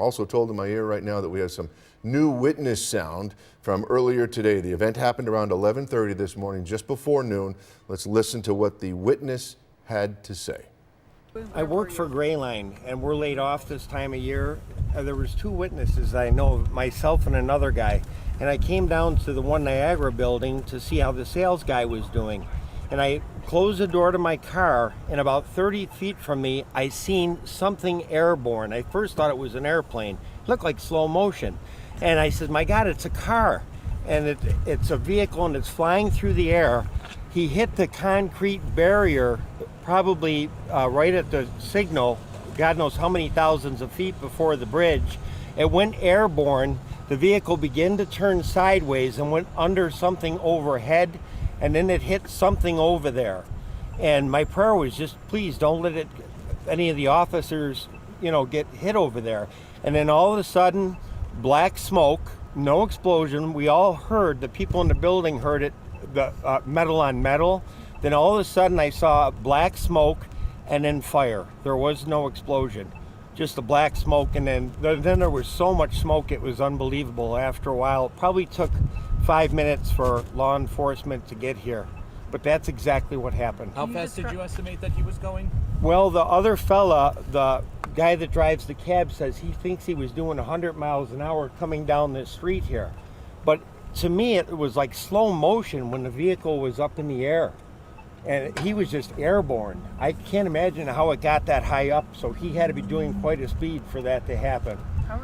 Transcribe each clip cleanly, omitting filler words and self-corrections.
Also told in my ear right now that we have some new witness sound from earlier today. The event happened around 11:30 this morning, just before noon. Let's listen to what the witness had to say. I work for Gray Line, and we're laid off this time of year. There was two witnesses I know of, myself and another guy, and I came down to the One Niagara building to see how the sales guy was doing. And I closed the door to my car, and about 30 feet from me, I seen something airborne. I first thought it was an airplane. It looked like slow motion. And I said, my God, it's a car. And it's a vehicle, and it's flying through the air. He hit the concrete barrier, probably right at the signal, God knows how many thousands of feet before the bridge. It went airborne. The vehicle began to turn sideways and went under something overhead, and then it hit something over there. And my prayer was just, please don't let any of the officers, get hit over there. And then all of a sudden, black smoke, no explosion. We all heard, the people in the building heard it, the metal on metal. Then all of a sudden I saw black smoke and then fire. There was no explosion, just the black smoke. And then there was so much smoke, it was unbelievable. After a while, it probably took 5 minutes for law enforcement to get here. But that's exactly what happened. How fast did you estimate that he was going? Well, the other fella, the guy that drives the cab, says he thinks he was doing 100 miles an hour coming down this street here. But to me, it was like slow motion when the vehicle was up in the air. And he was just airborne. I can't imagine how it got that high up, so he had to be doing quite a speed for that to happen.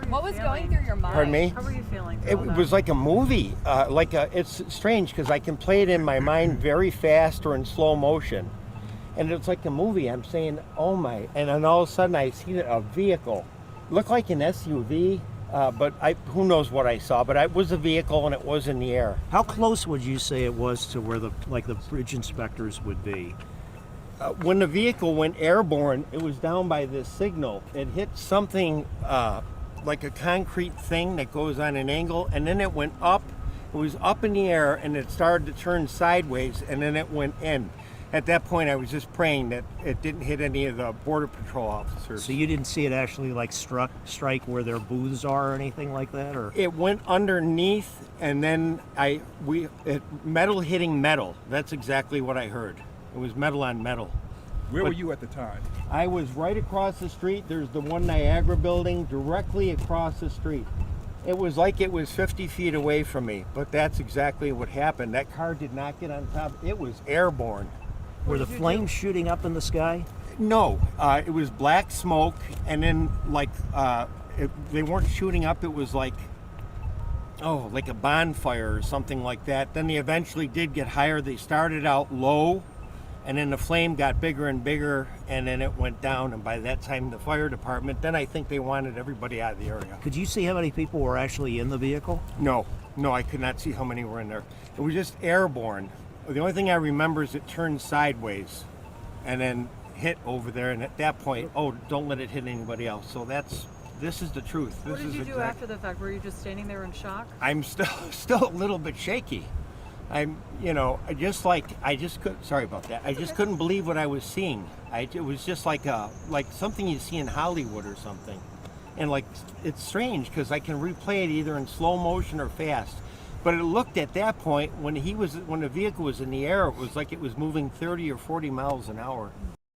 What was going through your mind? Pardon me? How were you feeling? It was like a movie. It's strange because I can play it in my mind very fast or in slow motion. And it's like a movie. I'm saying, oh my. And then all of a sudden I see a vehicle. It looked like an SUV, but who knows what I saw. But it was a vehicle and it was in the air. How close would you say it was to where the bridge inspectors would be? When the vehicle went airborne, it was down by this signal. It hit something like a concrete thing that goes on an angle, and then it went up. It was up in the air, and it started to turn sideways, and then it went in. At that point, I was just praying that it didn't hit any of the Border Patrol officers. So you didn't see it actually strike where their booths are or anything like that, or? It went underneath, and then metal hitting metal. That's exactly what I heard. It was metal on metal. Where were you at the time? I was right across the street. There's the One Niagara building directly across the street. It was like it was 50 feet away from me, but that's exactly what happened. That car did not get on top. It was airborne. Were the flames shooting up in the sky? No, it was black smoke, and then they weren't shooting up. It was like a bonfire or something like that. Then they eventually did get higher. They started out low, and then the flame got bigger and bigger, and then it went down. And by that time, the fire department, then I think they wanted everybody out of the area. Could you see how many people were actually in the vehicle? No, I could not see how many were in there. It was just airborne. The only thing I remember is it turned sideways and then hit over there. And at that point, don't let it hit anybody else. So this is the truth. What did you do after the fact? Were you just standing there in shock? I'm still a little bit shaky. I just couldn't believe what I was seeing. It was just like something you see in Hollywood or something. And it's strange because I can replay it either in slow motion or fast. But it looked at that point when the vehicle was in the air, it was like it was moving 30 or 40 miles an hour.